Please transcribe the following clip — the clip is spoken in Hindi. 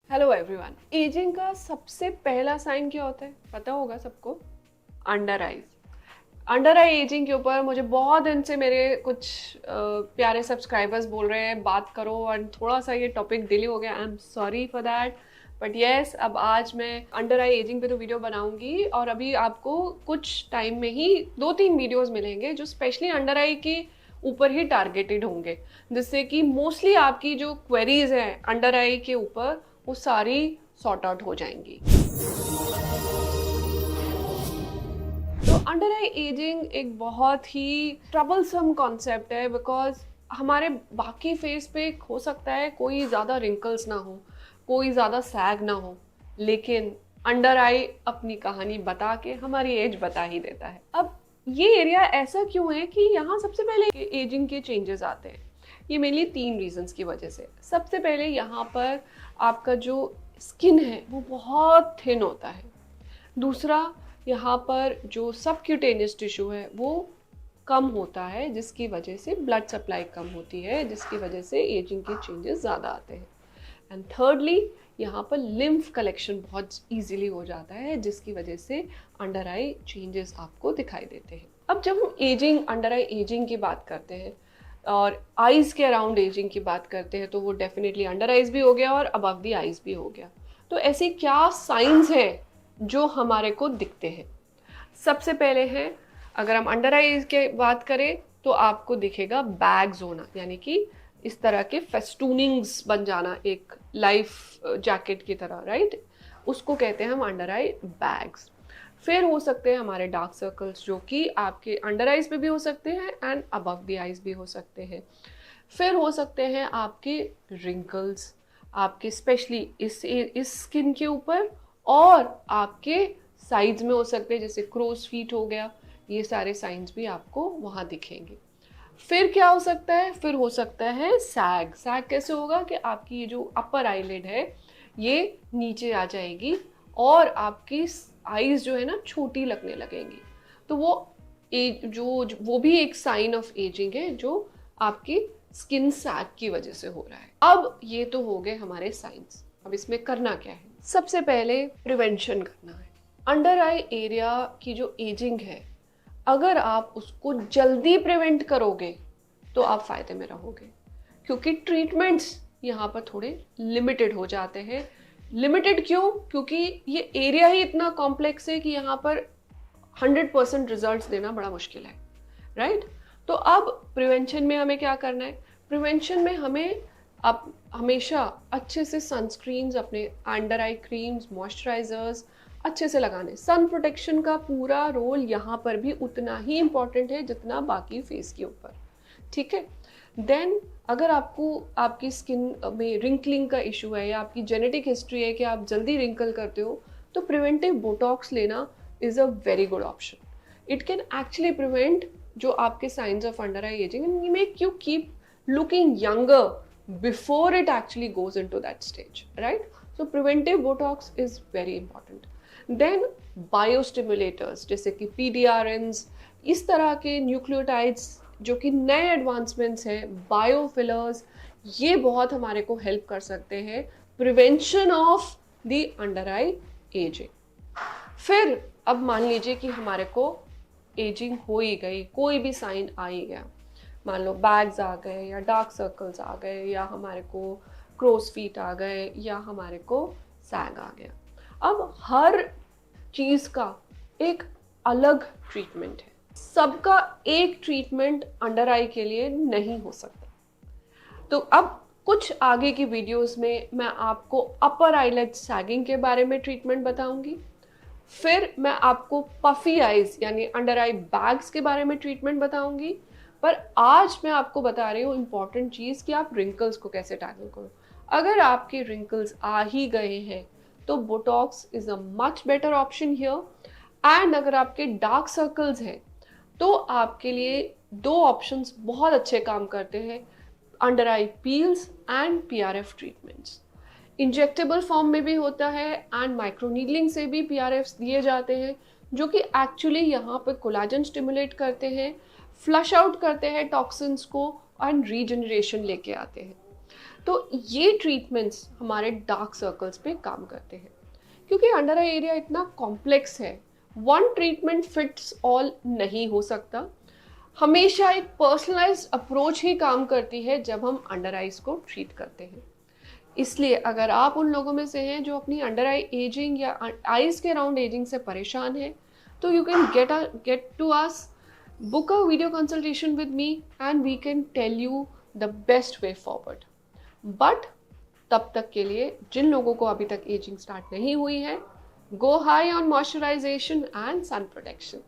Hello everyone. एजिंग का सबसे पहला साइन क्या होता है पता होगा सबको? Under eyes. Under eye ageing के ऊपर मुझे बहुत दिन से मेरे कुछ प्यारे सब्सक्राइबर्स बोल रहे हैं बात करो, और थोड़ा सा ये टॉपिक डिले हो गया। I am sorry for that, but yes अब आज मैं अंडर आई एजिंग पे तो वीडियो बनाऊंगी, और अभी आपको कुछ टाइम में ही 2-3 वीडियोस मिलेंगे जो स्पेशली अंडर आई की ऊपर ही टारगेटेड होंगे, जिससे कि मोस्टली आपकी जो क्वेरीज हैं अंडर आई के ऊपर वो सारी सॉर्ट आउट हो जाएंगी। तो अंडर आई एजिंग एक बहुत ही ट्रबलसम कॉन्सेप्ट है, बिकॉज हमारे बाकी फेस पे हो सकता है कोई ज़्यादा रिंकल्स ना हो, कोई ज़्यादा सैग ना हो, लेकिन अंडर आई अपनी कहानी बता के हमारी एज बता ही देता है। अब ये एरिया ऐसा क्यों है कि यहाँ सबसे पहले एजिंग के चेंजेस आते हैं? ये मेनली 3 रीजंस की वजह से। सबसे पहले यहाँ पर आपका जो स्किन है वो बहुत थिन होता है। दूसरा, यहाँ पर जो सबक्यूटेनियस टिश्यू है वो कम होता है, जिसकी वजह से ब्लड सप्लाई कम होती है, जिसकी वजह से एजिंग के चेंजेस ज़्यादा आते हैं। एंड थर्डली, यहाँ पर लिम्फ कलेक्शन बहुत इजीली हो जाता है, जिसकी वजह से अंडर आई चेंजेस आपको दिखाई देते हैं। अब जब हम एजिंग, अंडर आई एजिंग की बात करते हैं और आईज के अराउंड एजिंग की बात करते हैं, तो वो डेफिनेटली अंडर आईज भी हो गया और अबव द आईज भी हो गया। तो ऐसे क्या साइंस हैं जो हमारे को दिखते हैं? सबसे पहले है, अगर हम अंडर आईज के बात करें तो आपको दिखेगा बैग्स होना, यानी कि इस तरह के फेस्टूनिंग्स बन जाना एक लाइफ जैकेट की तरह, राइट? उसको कहते हैं हम अंडर आई बैग्स। फिर हो सकते हैं हमारे डार्क सर्कल्स, जो कि आपके अंडर आईज पे भी हो सकते हैं एंड अबव द आईज भी हो सकते हैं। फिर हो सकते हैं आपके रिंकल्स, आपके स्पेशली इस स्किन के ऊपर, और आपके साइड्स में हो सकते हैं, जैसे क्रोस फीट हो गया। ये सारे साइंस भी आपको वहाँ दिखेंगे। फिर क्या हो सकता है? फिर हो सकता है सैग। सैग कैसे होगा कि आपकी ये जो अपर आईलिड है ये नीचे आ जाएगी और आपकी आईज जो है ना छोटी लगने लगेंगी। तो वो वो भी एक साइन ऑफ एजिंग है, जो आपकी स्किन सैग की वजह से हो रहा है। अब ये तो हो गए हमारे साइंस। अब इसमें करना क्या है? सबसे पहले प्रिवेंशन करना है। अंडर आई एरिया की जो एजिंग है, अगर आप उसको जल्दी प्रिवेंट करोगे तो आप फायदे में रहोगे, क्योंकि ट्रीटमेंट्स यहाँ पर थोड़े लिमिटेड हो जाते हैं। लिमिटेड क्यों? क्योंकि ये एरिया ही इतना कॉम्प्लेक्स है कि यहाँ पर 100% रिजल्ट्स देना बड़ा मुश्किल है, राइट? तो अब प्रिवेंशन में हमें क्या करना है? प्रिवेंशन में हमें अब हमेशा अच्छे से सनस्क्रीन्स, अपने अंडर आई क्रीम्स, मॉइस्चराइजर्स अच्छे से लगाने। सन प्रोटेक्शन का पूरा रोल यहाँ पर भी उतना ही इम्पॉर्टेंट है जितना बाकी फेस के ऊपर, ठीक है? देन अगर आपको आपकी स्किन में रिंकलिंग का इशू है या आपकी जेनेटिक हिस्ट्री है कि आप जल्दी रिंकल करते हो, तो प्रिवेंटिव बोटॉक्स लेना is a very good option. It can actually prevent जो आपके science of under eye ageing and make you keep looking younger before it actually goes into that stage, right? So preventive botox is very important. Then biostimulators जैसे कि PDRNs, इस तरह के न्यूक्लियोटाइड्स जो कि नए एडवांसमेंट्स हैं, बायोफिलर्स, ये बहुत हमारे को हेल्प कर सकते हैं prevention of the under eye ageing. फिर अब मान लीजिए कि हमारे को एजिंग हो ही गई, कोई भी साइन आ ही गया, मान लो बैग्स आ गए या डार्क सर्कल्स आ गए या हमारे को क्रोस फीट आ गए या हमारे को सैग आ गया। अब हर चीज़ का एक अलग ट्रीटमेंट है, सबका एक ट्रीटमेंट अंडर आई के लिए नहीं हो सकता। तो अब कुछ आगे की वीडियोस में मैं आपको अपर आईलेड सैगिंग के बारे में ट्रीटमेंट बताऊंगी। फिर मैं आपको पफी आईज यानी अंडर आई बैग्स के बारे में ट्रीटमेंट बताऊंगी। पर आज मैं आपको बता रही हूँ इम्पॉर्टेंट चीज़ कि आप रिंकल्स को कैसे टैकल करो। अगर आपके रिंकल्स आ ही गए हैं तो Botox is a much better option here. And अगर आपके डार्क सर्कल्स हैं तो आपके लिए 2 ऑप्शंस बहुत अच्छे काम करते हैं, under I peels and PRF treatments. Injectable form में भी होता है एंड माइक्रोनीडलिंग से भी PRFs दिए जाते हैं, जो कि एक्चुअली यहाँ पर कोलाजन स्टिमुलेट करते हैं, फ्लश आउट करते हैं टॉक्सिन्स को एंड रीजनरेशन लेके आते हैं। तो ये ट्रीटमेंट्स हमारे डार्क सर्कल्स पे काम करते हैं, क्योंकि अंडर आई एरिया इतना कॉम्प्लेक्स है, वन ट्रीटमेंट फिट्स ऑल नहीं हो सकता। हमेशा एक पर्सनलाइज्ड अप्रोच ही काम करती है जब हम अंडर आइज को ट्रीट करते हैं। इसलिए अगर आप उन लोगों में से हैं जो अपनी अंडर आई एजिंग या आइज के अराउंड एजिंग से परेशान है, तो you can get to us, book a video consultation with me and we can tell you the best way forward. But तब तक के लिए जिन लोगों को अभी तक एजिंग स्टार्ट नहीं हुई है, go high on moisturization and sun protection.